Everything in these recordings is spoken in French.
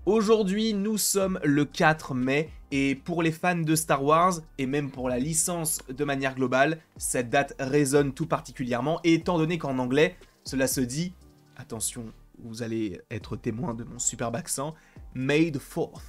Aujourd'hui, nous sommes le 4 mai et pour les fans de Star Wars et même pour la licence de manière globale, cette date résonne tout particulièrement et étant donné qu'en anglais, cela se dit, attention, vous allez être témoin de mon superbe accent, May the 4th.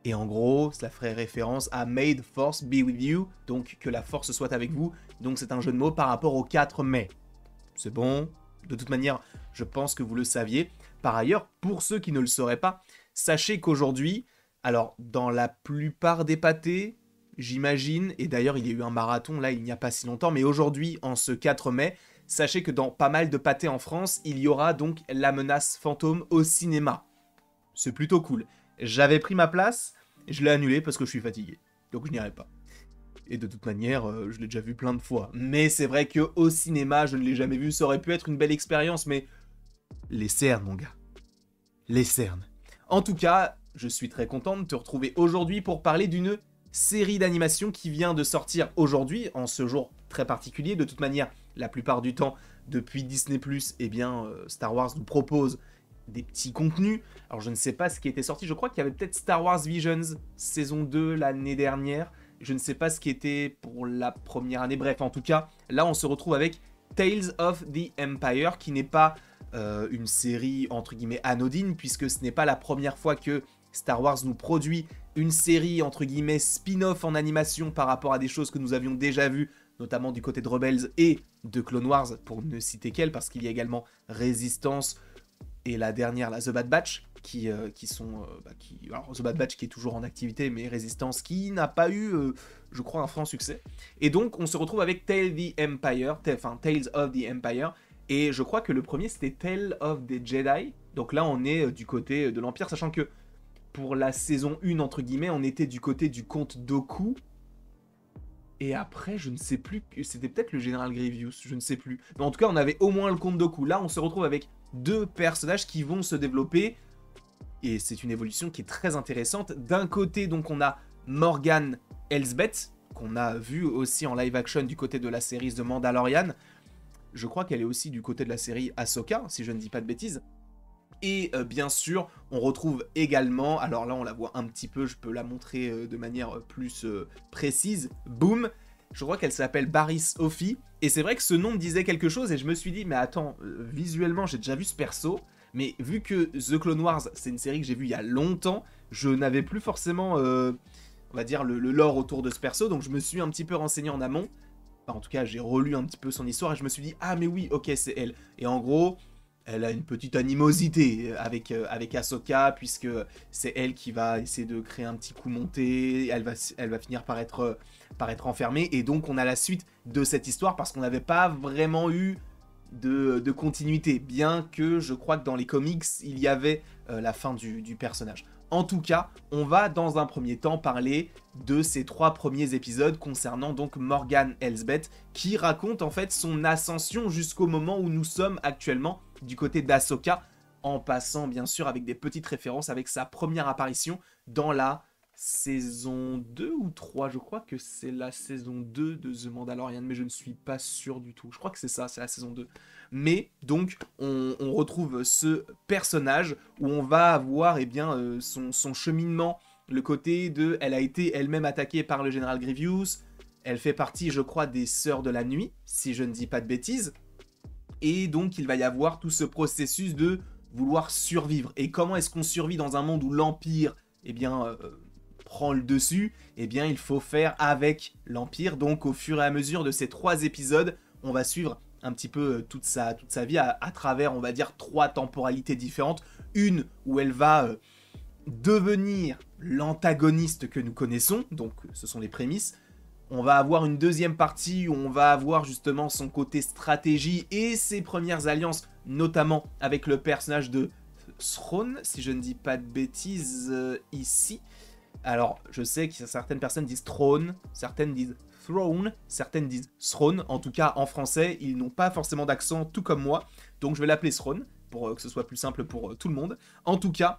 Et en gros, cela ferait référence à May the Force be with you, donc que la force soit avec vous, donc c'est un jeu de mots par rapport au 4 mai. C'est bon, de toute manière, je pense que vous le saviez. Par ailleurs, pour ceux qui ne le sauraient pas, sachez qu'aujourd'hui, alors dans la plupart des pâtés, j'imagine, et d'ailleurs il y a eu un marathon là il n'y a pas si longtemps, mais aujourd'hui, en ce 4 mai, sachez que dans pas mal de pâtés en France, il y aura donc la menace fantôme au cinéma. C'est plutôt cool. J'avais pris ma place, je l'ai annulée parce que je suis fatigué, donc je n'irai pas. Et de toute manière, je l'ai déjà vu plein de fois. Mais c'est vrai qu'au cinéma, je ne l'ai jamais vu, ça aurait pu être une belle expérience, mais... Les cernes, mon gars. Les cernes. En tout cas, je suis très content de te retrouver aujourd'hui pour parler d'une série d'animation qui vient de sortir aujourd'hui, en ce jour très particulier. De toute manière, la plupart du temps, depuis Disney+, eh bien, Star Wars nous propose des petits contenus. Alors, je ne sais pas ce qui était sorti. Je crois qu'il y avait peut-être Star Wars Visions, saison 2, l'année dernière. Je ne sais pas ce qui était pour la première année. Bref, en tout cas, là, on se retrouve avec Tales of the Empire, qui n'est pas une série entre guillemets anodine, puisque ce n'est pas la première fois que Star Wars nous produit une série entre guillemets spin-off en animation par rapport à des choses que nous avions déjà vues, notamment du côté de Rebels et de Clone Wars, pour ne citer qu'elles, parce qu'il y a également Résistance et la dernière, la The Bad Batch, alors The Bad Batch qui est toujours en activité, mais Résistance qui n'a pas eu, je crois, un franc succès. Et donc on se retrouve avec Tales of the Empire, et je crois que le premier c'était Tale of the Jedi, donc là on est du côté de l'Empire, sachant que pour la saison 1, entre guillemets, on était du côté du comte Dooku, et après je ne sais plus, c'était peut-être le général Grievous, je ne sais plus. Mais en tout cas on avait au moins le comte Dooku. Là on se retrouve avec deux personnages qui vont se développer, et c'est une évolution qui est très intéressante. D'un côté, donc, on a Morgan Elsbeth, qu'on a vu aussi en live action du côté de la série The Mandalorian. Je crois qu'elle est aussi du côté de la série Ahsoka, si je ne dis pas de bêtises. Et bien sûr, on retrouve également, alors là on la voit un petit peu, je peux la montrer de manière plus précise, boum, je crois qu'elle s'appelle Barriss Offee, et c'est vrai que ce nom me disait quelque chose, et je me suis dit, mais attends, visuellement j'ai déjà vu ce perso, mais vu que The Clone Wars, c'est une série que j'ai vue il y a longtemps, je n'avais plus forcément, on va dire, le lore autour de ce perso, donc je me suis un petit peu renseigné en amont. Enfin, en tout cas, j'ai relu un petit peu son histoire, et je me suis dit, ah mais oui, ok, c'est elle. Et en gros, elle a une petite animosité avec Ahsoka, puisque c'est elle qui va essayer de créer un petit coup monté, elle va finir par être enfermée, et donc on a la suite de cette histoire, parce qu'on n'avait pas vraiment eu de continuité, bien que je crois que dans les comics, il y avait la fin du personnage. En tout cas, on va dans un premier temps parler de ces 3 premiers épisodes concernant donc Morgan Elsbeth, qui raconte en fait son ascension jusqu'au moment où nous sommes actuellement du côté d'Ahsoka, en passant bien sûr avec des petites références avec sa première apparition dans la saison 2 ou 3, je crois que c'est la saison 2 de The Mandalorian, mais je ne suis pas sûr du tout. Je crois que c'est ça, c'est la saison 2. Mais donc, on retrouve ce personnage où on va avoir son cheminement, le côté de... Elle a été elle-même attaquée par le général Grievous, elle fait partie, je crois, des Sœurs de la Nuit, si je ne dis pas de bêtises, et donc il va y avoir tout ce processus de vouloir survivre. Et comment est-ce qu'on survit dans un monde où l'Empire, prend le dessus? Eh bien, il faut faire avec l'Empire. Donc, au fur et à mesure de ces 3 épisodes, on va suivre un petit peu toute sa vie à travers, on va dire, 3 temporalités différentes. Une où elle va devenir l'antagoniste que nous connaissons, donc ce sont les prémices. On va avoir une deuxième partie où on va avoir justement son côté stratégie et ses premières alliances, notamment avec le personnage de Thrawn, si je ne dis pas de bêtises ici. Alors, je sais que certaines personnes disent Throne, certaines disent Throne, certaines disent Throne. En tout cas, en français, ils n'ont pas forcément d'accent, tout comme moi. Donc, je vais l'appeler Throne, pour que ce soit plus simple pour tout le monde. En tout cas,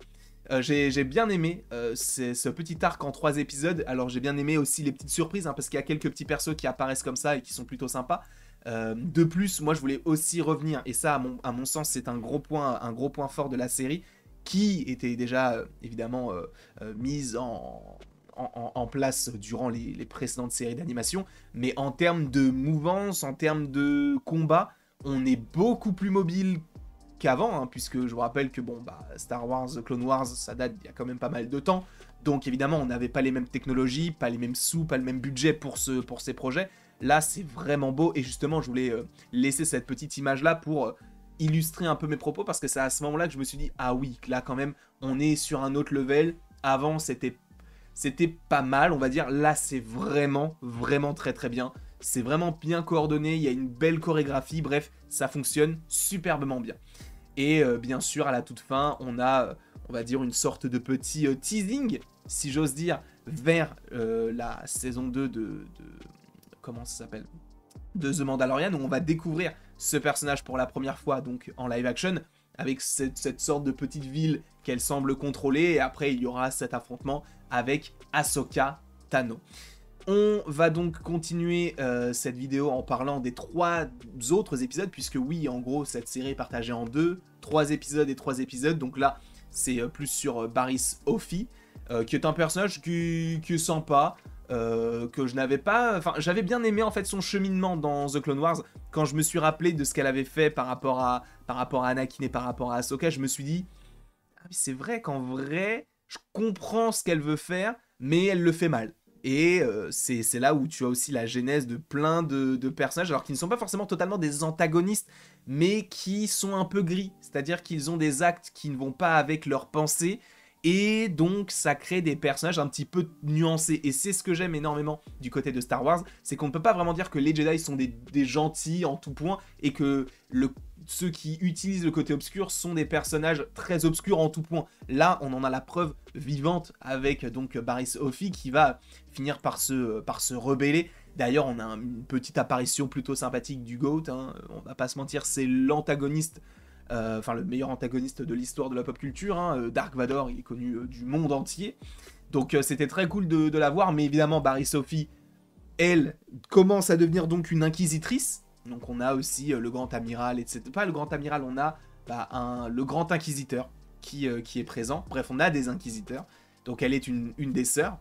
j'ai bien aimé ce petit arc en 3 épisodes. Alors, j'ai bien aimé aussi les petites surprises, parce qu'il y a quelques petits persos qui apparaissent comme ça et qui sont plutôt sympas. De plus, moi, je voulais aussi revenir, et ça, à mon sens, c'est un gros point fort de la série. qui était déjà évidemment mise en place durant les précédentes séries d'animation, mais en termes de mouvance, en termes de combat, on est beaucoup plus mobile qu'avant, hein, puisque je vous rappelle que bon, bah, Star Wars, The Clone Wars, ça date il y a quand même pas mal de temps, donc évidemment on n'avait pas les mêmes technologies, pas les mêmes sous, pas le même budget pour ces projets. Là c'est vraiment beau, et justement je voulais laisser cette petite image là pour illustrer un peu mes propos, parce que c'est à ce moment là que je me suis dit, ah oui, là quand même on est sur un autre level. Avant c'était pas mal, on va dire. Là c'est vraiment très très bien, c'est vraiment bien coordonné, il y a une belle chorégraphie, bref ça fonctionne superbement bien. Et bien sûr, à la toute fin, on a, on va dire, une sorte de petit teasing, si j'ose dire, vers la saison 2 comment ça s'appelle, de The Mandalorian, où on va découvrir ce personnage pour la première fois, donc en live action, avec cette sorte de petite ville qu'elle semble contrôler, et après il y aura cet affrontement avec Ahsoka Tano. On va donc continuer cette vidéo en parlant des 3 autres épisodes, puisque oui, en gros, cette série est partagée en 2, 3 épisodes et 3 épisodes, donc là, c'est plus sur Barriss Offee, qui est un personnage qui est sympa, que je n'avais pas... Enfin, j'avais bien aimé en fait son cheminement dans The Clone Wars, quand je me suis rappelé de ce qu'elle avait fait par rapport à Anakin et par rapport à Ahsoka, je me suis dit, ah oui, c'est vrai qu'en vrai, je comprends ce qu'elle veut faire, mais elle le fait mal. Et c'est là où tu as aussi la genèse de plein de personnages, alors qui ne sont pas forcément totalement des antagonistes, mais qui sont un peu gris. C'est-à-dire qu'ils ont des actes qui ne vont pas avec leurs pensées, et donc ça crée des personnages un petit peu nuancés. Et c'est ce que j'aime énormément du côté de Star Wars, c'est qu'on ne peut pas vraiment dire que les Jedi sont des gentils en tout point, et que ceux qui utilisent le côté obscur sont des personnages très obscurs en tout point. Là, on en a la preuve vivante avec donc Barriss Offee qui va finir par se rebeller. D'ailleurs, on a une petite apparition plutôt sympathique du GOAT, hein. On va pas se mentir, c'est l'antagoniste, enfin le meilleur antagoniste de l'histoire de la pop culture, hein. Dark Vador, il est connu du monde entier. Donc c'était très cool de la voir, mais évidemment Barriss Offee, elle, commence à devenir donc une inquisitrice. Donc on a aussi le grand amiral, etc. Pas le grand amiral, on a le grand inquisiteur qui est présent. Bref, on a des inquisiteurs. Donc elle est une des sœurs.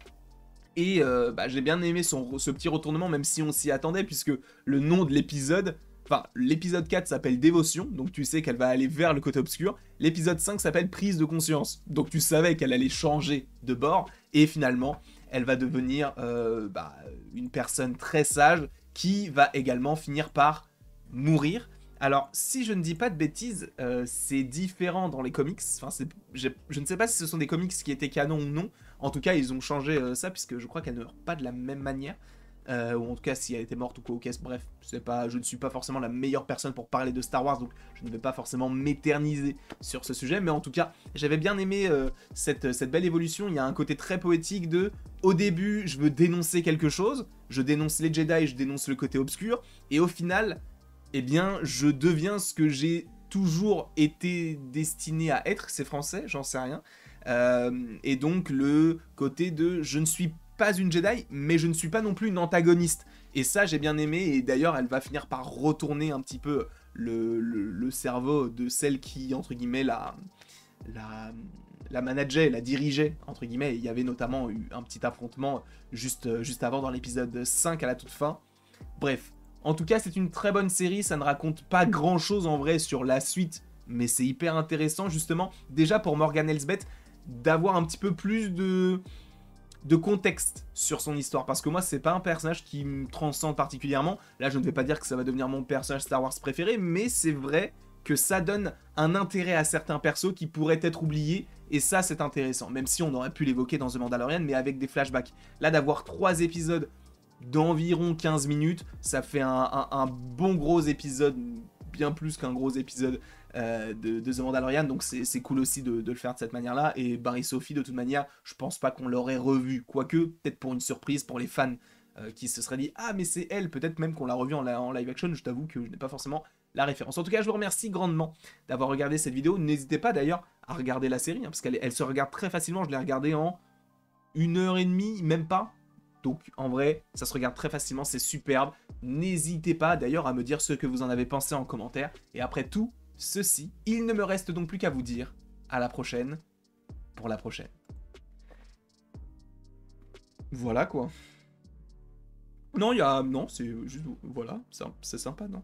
Et j'ai bien aimé ce petit retournement, même si on s'y attendait, puisque le nom de l'épisode... Enfin, l'épisode 4 s'appelle Dévotion, donc tu sais qu'elle va aller vers le côté obscur. L'épisode 5 s'appelle Prise de conscience, donc tu savais qu'elle allait changer de bord. Et finalement, elle va devenir une personne très sage, qui va également finir par mourir. Alors, si je ne dis pas de bêtises, c'est différent dans les comics. Enfin, je ne sais pas si ce sont des comics qui étaient canon ou non. En tout cas, ils ont changé ça, puisque je crois qu'elle ne meurt pas de la même manière. Ou en tout cas, si elle était morte ou quoi, ok, bref, je ne suis pas forcément la meilleure personne pour parler de Star Wars, donc je ne vais pas forcément m'éterniser sur ce sujet, mais en tout cas, j'avais bien aimé cette belle évolution. Il y a un côté très poétique de, au début, je veux dénoncer quelque chose, je dénonce les Jedi, je dénonce le côté obscur, et au final, eh bien, je deviens ce que j'ai toujours été destiné à être. C'est français, j'en sais rien. Et donc, le côté de, je ne suis pas une Jedi, mais je ne suis pas non plus une antagoniste. Et ça, j'ai bien aimé, et d'ailleurs, elle va finir par retourner un petit peu le cerveau de celle qui, entre guillemets, la manageait, la dirigeait, entre guillemets. Et il y avait notamment eu un petit affrontement juste avant, dans l'épisode 5 à la toute fin. Bref, en tout cas, c'est une très bonne série, ça ne raconte pas grand-chose en vrai sur la suite, mais c'est hyper intéressant, justement, déjà pour Morgan Elsbeth, d'avoir un petit peu plus de contexte sur son histoire, parce que moi c'est pas un personnage qui me transcende particulièrement. Là je ne vais pas dire que ça va devenir mon personnage Star Wars préféré, mais c'est vrai que ça donne un intérêt à certains persos qui pourraient être oubliés, et ça c'est intéressant, même si on aurait pu l'évoquer dans The Mandalorian, mais avec des flashbacks. Là, d'avoir 3 épisodes d'environ 15 minutes, ça fait un bon gros épisode, bien plus qu'un gros épisode de The Mandalorian, donc c'est cool aussi de le faire de cette manière-là. Et Barriss Offee, de toute manière, je pense pas qu'on l'aurait revu, quoique, peut-être pour une surprise pour les fans qui se seraient dit « Ah, mais c'est elle », peut-être même qu'on l'a revu en live action, je t'avoue que je n'ai pas forcément la référence. En tout cas, je vous remercie grandement d'avoir regardé cette vidéo. N'hésitez pas d'ailleurs à regarder la série, hein, parce qu'elle se regarde très facilement. Je l'ai regardée en 1h30, même pas. Donc en vrai, ça se regarde très facilement, c'est superbe. N'hésitez pas d'ailleurs à me dire ce que vous en avez pensé en commentaire. Et après tout ceci, il ne me reste donc plus qu'à vous dire à la prochaine pour la prochaine. Voilà quoi. Non, il y a... Non, c'est juste... Voilà, c'est sympa, non?